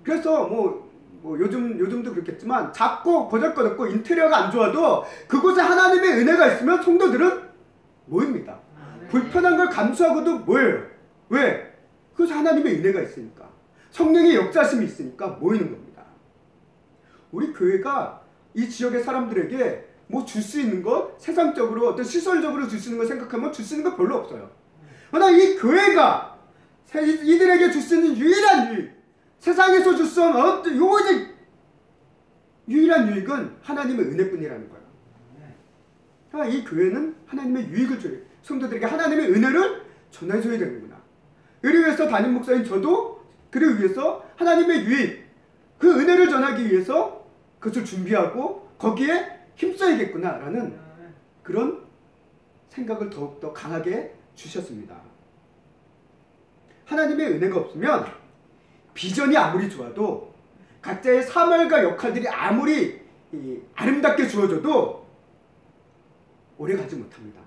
그래서 뭐 요즘도 그렇겠지만 작고 거적거렸고 인테리어가 안 좋아도 그곳에 하나님의 은혜가 있으면 성도들은 모입니다. 불편한 걸 감수하고도 모여요. 왜? 그것이 하나님의 은혜가 있으니까. 성령의 역사심이 있으니까 모이는 겁니다. 우리 교회가 이 지역의 사람들에게 뭐 줄 수 있는 것, 세상적으로 어떤 시설적으로 줄 수 있는 거 생각하면 줄 수 있는 거 별로 없어요. 그러나 이 교회가 이들에게 줄 수 있는 유일한 유익, 세상에서 줄 수 없는 어떤 이제 유일한 유익은 하나님의 은혜뿐이라는 거예요. 그러니까 이 교회는 하나님의 유익을 줘요. 성도들에게 하나님의 은혜를 전해줘야 되는구나. 이를 위해서 담임 목사인 저도 그를 위해서 하나님의 유익, 그 은혜를 전하기 위해서 그것을 준비하고 거기에 힘써야겠구나라는 그런 생각을 더욱더 강하게 주셨습니다. 하나님의 은혜가 없으면 비전이 아무리 좋아도 각자의 사명과 역할들이 아무리 아름답게 주어져도 오래가지 못합니다.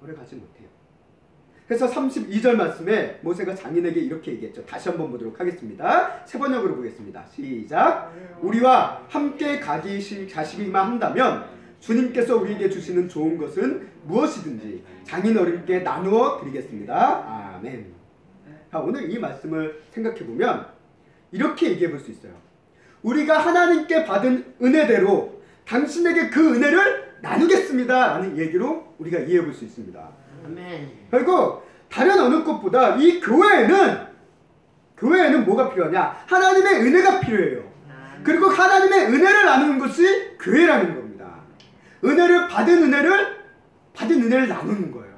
오래가지 못해요. 그래서 32절 말씀에 모세가 장인에게 이렇게 얘기했죠. 다시 한번 보도록 하겠습니다. 세 번역으로 보겠습니다. 시작. 우리와 함께 가시기만 한다면 주님께서 우리에게 주시는 좋은 것은 무엇이든지 장인 어른께 나누어 드리겠습니다. 아멘. 자, 오늘 이 말씀을 생각해보면 이렇게 얘기해 볼 수 있어요. 우리가 하나님께 받은 은혜대로 당신에게 그 은혜를 나누겠습니다 라는 얘기로 우리가 이해해 볼 수 있습니다. 아멘. 결국 다른 어느 것보다 이 교회에는 뭐가 필요하냐? 하나님의 은혜가 필요해요. 그리고 하나님의 은혜를 나누는 것이 교회라는 겁니다. 받은 은혜를 나누는 거예요.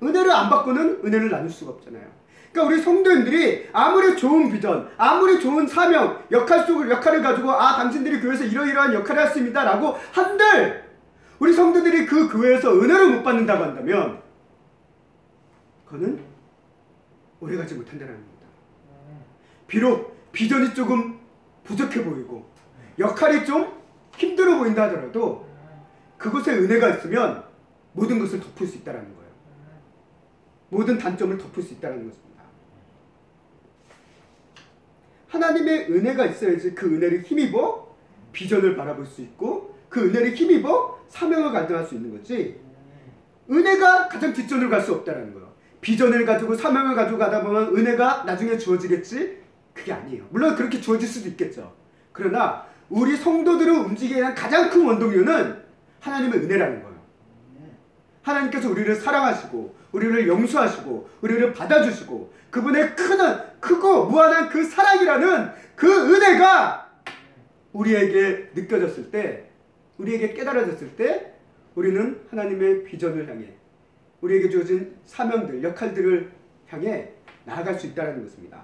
은혜를 안 받고는 은혜를 나눌 수가 없잖아요. 그러니까 우리 성도님들이 아무리 좋은 비전, 아무리 좋은 사명, 역할을 가지고 당신들이 교회에서 이러이러한 역할을 할 수 있습니다 라고 한들 우리 성도들이 그 교회에서 은혜를 못 받는다고 한다면 그거는 오래가지 못한다는 겁니다. 비록 비전이 조금 부족해 보이고 역할이 좀 힘들어 보인다 하더라도 그곳에 은혜가 있으면 모든 것을 덮을 수 있다는 거예요. 모든 단점을 덮을 수 있다는 것입니다. 하나님의 은혜가 있어야지 그 은혜를 힘입어 비전을 바라볼 수 있고 그 은혜를 힘입어 사명을 감당할 수 있는 거지. 은혜가 가장 뒷전으로 갈 수 없다는 거예요. 비전을 가지고 사명을 가지고 가다 보면 은혜가 나중에 주어지겠지? 그게 아니에요. 물론 그렇게 주어질 수도 있겠죠. 그러나 우리 성도들을 움직이게 하는 가장 큰 원동력은 하나님의 은혜라는 거예요. 하나님께서 우리를 사랑하시고 우리를 용서하시고 우리를 받아주시고 그분의 크고 무한한 그 사랑이라는 그 은혜가 우리에게 느껴졌을 때, 우리에게 깨달아졌을 때 우리는 하나님의 비전을 향해 우리에게 주어진 사명들, 역할들을 향해 나아갈 수 있다는 것입니다.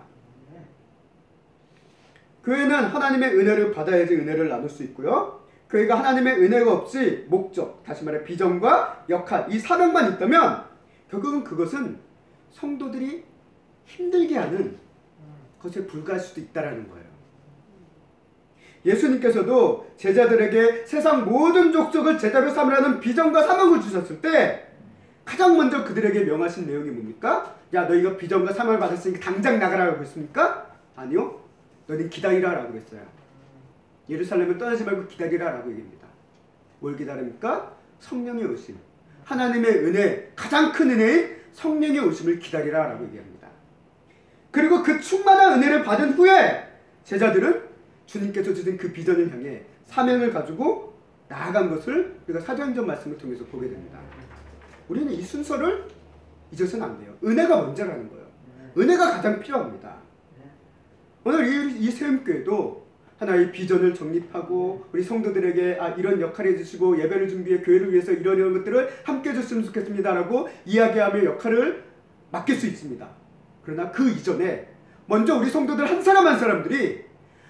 교회는 하나님의 은혜를 받아야지 은혜를 나눌 수 있고요. 교회가 하나님의 은혜가 없이 목적, 다시 말해 비전과 역할, 이 사명만 있다면 결국은 그것은 성도들이 힘들게 하는 것에 불과할 수도 있다는 거예요. 예수님께서도 제자들에게 세상 모든 족속을 제자로 삼으라는 비전과 사명을 주셨을 때 가장 먼저 그들에게 명하신 내용이 뭡니까? 야, 너희가 비전과 사명을 받았으니까 당장 나가라고 했습니까? 아니요. 너희는 기다리라라고 했어요. 예루살렘을 떠나지 말고 기다리라라고 얘기합니다. 뭘 기다립니까? 성령의 오심. 하나님의 은혜, 가장 큰 은혜인 성령의 오심을 기다리라라고 얘기합니다. 그리고 그 충만한 은혜를 받은 후에 제자들은 주님께서 주신 그 비전을 향해 사명을 가지고 나아간 것을 우리가 사도행전 말씀을 통해서 보게 됩니다. 우리는 이 순서를 잊어서는 안 돼요. 은혜가 먼저라는 거예요. 은혜가 가장 필요합니다. 오늘 이 세움교회도 하나의 비전을 정립하고 우리 성도들에게 이런 역할을 해주시고 예배를 준비해 교회를 위해서 이런 것들을 함께 해줬으면 좋겠습니다 라고 이야기하며 역할을 맡길 수 있습니다. 그러나 그 이전에 먼저 우리 성도들 한 사람 한 사람들이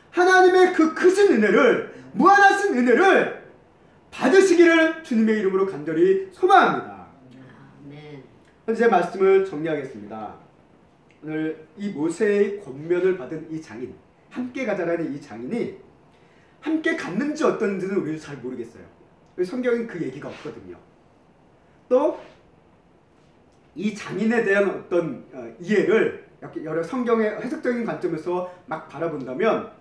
하나님의 그 크신 은혜를, 무한하신 은혜를 받으시기를 주님의 이름으로 간절히 소망합니다. 현재 말씀을 정리하겠습니다. 오늘 이 모세의 권면을 받은 이 장인, 함께 가자라는 이 장인이 함께 갔는지 어떤지는 우리는 잘 모르겠어요. 성경엔 그 얘기가 없거든요. 또 이 장인에 대한 어떤 이해를 여러 성경의 해석적인 관점에서 막 바라본다면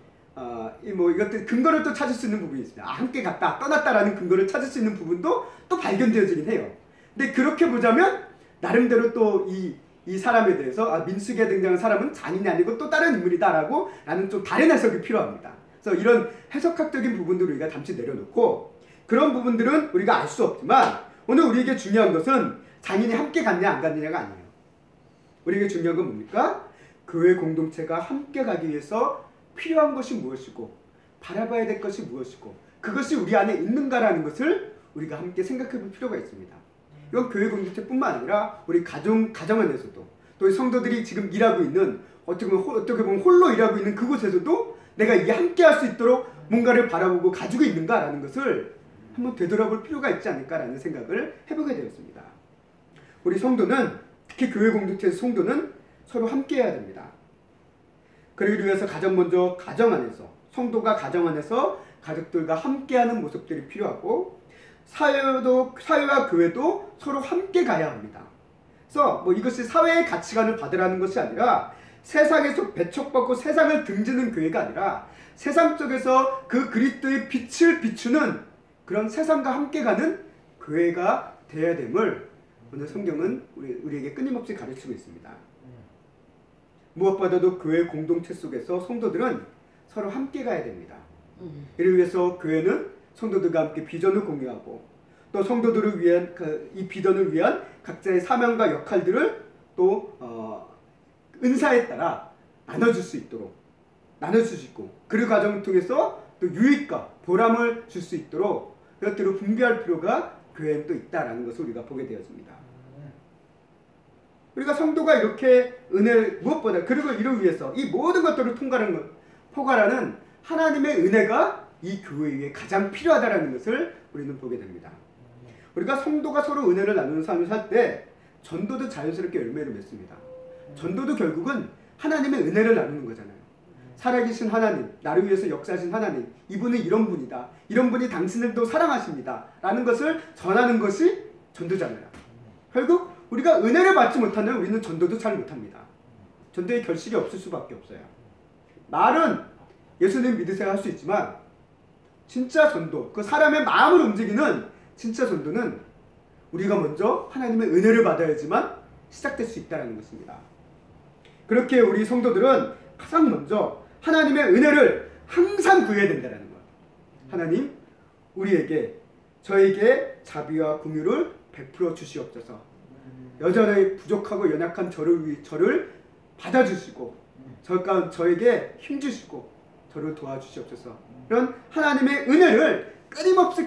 이것들 근거를 또 찾을 수 있는 부분이 있습니다. 함께 갔다, 떠났다라는 근거를 찾을 수 있는 부분도 또 발견되어지긴 해요. 근데 그렇게 보자면 나름대로 또 이 사람에 대해서 민수기에 등장한 사람은 장인이 아니고 또 다른 인물이다라고 라는 좀 다른 해석이 필요합니다. 그래서 이런 해석학적인 부분들을 우리가 잠시 내려놓고 그런 부분들은 우리가 알 수 없지만 오늘 우리에게 중요한 것은 장인이 함께 갔냐 안 갔느냐가 아니에요. 우리에게 중요한 건 뭡니까? 교회 공동체가 함께 가기 위해서 필요한 것이 무엇이고 바라봐야 될 것이 무엇이고 그것이 우리 안에 있는가라는 것을 우리가 함께 생각해 볼 필요가 있습니다. 이건 교회 공동체뿐만 아니라 우리 가정 안에서도 또 성도들이 지금 일하고 있는 어떻게 보면 홀로 일하고 있는 그곳에서도 내가 이게 함께 할 수 있도록 뭔가를 바라보고 가지고 있는가라는 것을 한번 되돌아볼 필요가 있지 않을까라는 생각을 해보게 되었습니다. 우리 성도는, 특히 교회 공동체의 성도는 서로 함께 해야 됩니다. 그러기 위해서 가장 먼저 가정 안에서, 성도가 가정 안에서 가족들과 함께하는 모습들이 필요하고 사회와 교회도 서로 함께 가야 합니다. 그래서 이것이 사회의 가치관을 받으라는 것이 아니라 세상에서 배척받고 세상을 등지는 교회가 아니라 세상 속에서 그 그리스도의 빛을 비추는 그런 세상과 함께 가는 교회가 되어야 됨을 오늘 성경은 우리에게 끊임없이 가르치고 있습니다. 무엇보다도 교회 공동체 속에서 성도들은 서로 함께 가야 됩니다. 이를 위해서 교회는 성도들과 함께 비전을 공유하고 또 성도들을 위한 이 비전을 위한 각자의 사명과 역할들을 또 은사에 따라 나눠줄 수 있도록 그 과정을 통해서 또 유익과 보람을 줄 수 있도록 그것들을 분배할 필요가 교회엔 또 있다라는 것을 우리가 보게 되었습니다. 우리가 성도가 이렇게 무엇보다 그리고 이를 위해서 이 모든 것들을 포괄하는 하나님의 은혜가 이 교회에 가장 필요하다는 것을 우리는 보게 됩니다. 우리가 성도가 서로 은혜를 나누는 삶을 살 때 전도도 자연스럽게 열매를 맺습니다. 전도도 결국은 하나님의 은혜를 나누는 거잖아요. 살아계신 하나님, 나를 위해서 역사하신 하나님, 이분은 이런 분이다. 이런 분이 당신들도 사랑하십니다. 라는 것을 전하는 것이 전도잖아요. 결국 우리가 은혜를 받지 못하면 우리는 전도도 잘 못합니다. 전도의 결실이 없을 수밖에 없어요. 말은 예수님 믿으세요 할 수 있지만 진짜 전도, 그 사람의 마음을 움직이는 진짜 전도는 우리가 먼저 하나님의 은혜를 받아야지만 시작될 수 있다는 것입니다. 그렇게 우리 성도들은 가장 먼저 하나님의 은혜를 항상 구해야 된다는 것. 하나님, 우리에게, 저에게 자비와 긍휼을 베풀어 주시옵소서. 여전히 부족하고 연약한 저를 받아주시고 저에게 힘주시고 저를 도와주시옵소서. 이런 하나님의 은혜를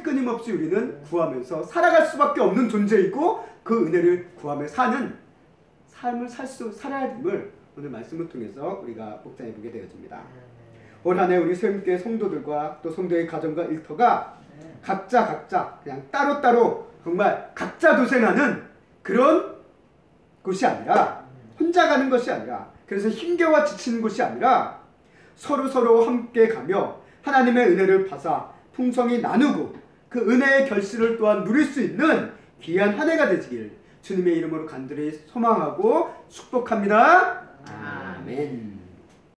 끊임없이 우리는 구하면서 살아갈 수밖에 없는 존재이고, 그 은혜를 구하며 사는 삶을 살아야 됨을 오늘 말씀을 통해서 우리가 묵상해 보게 되어집니다. 올 한 해 우리 세움교회 성도들과 또 성도의 가정과 일터가 각자 그냥 따로따로 정말 각자 도생하는 그런 곳이 아니라, 혼자 가는 것이 아니라, 그래서 힘겨워 지치는 곳이 아니라 서로 함께 가며 하나님의 은혜를 받아 풍성히 나누고 그 은혜의 결실을 또한 누릴 수 있는 귀한 한 해가 되시길 주님의 이름으로 간절히 소망하고 축복합니다. 아멘.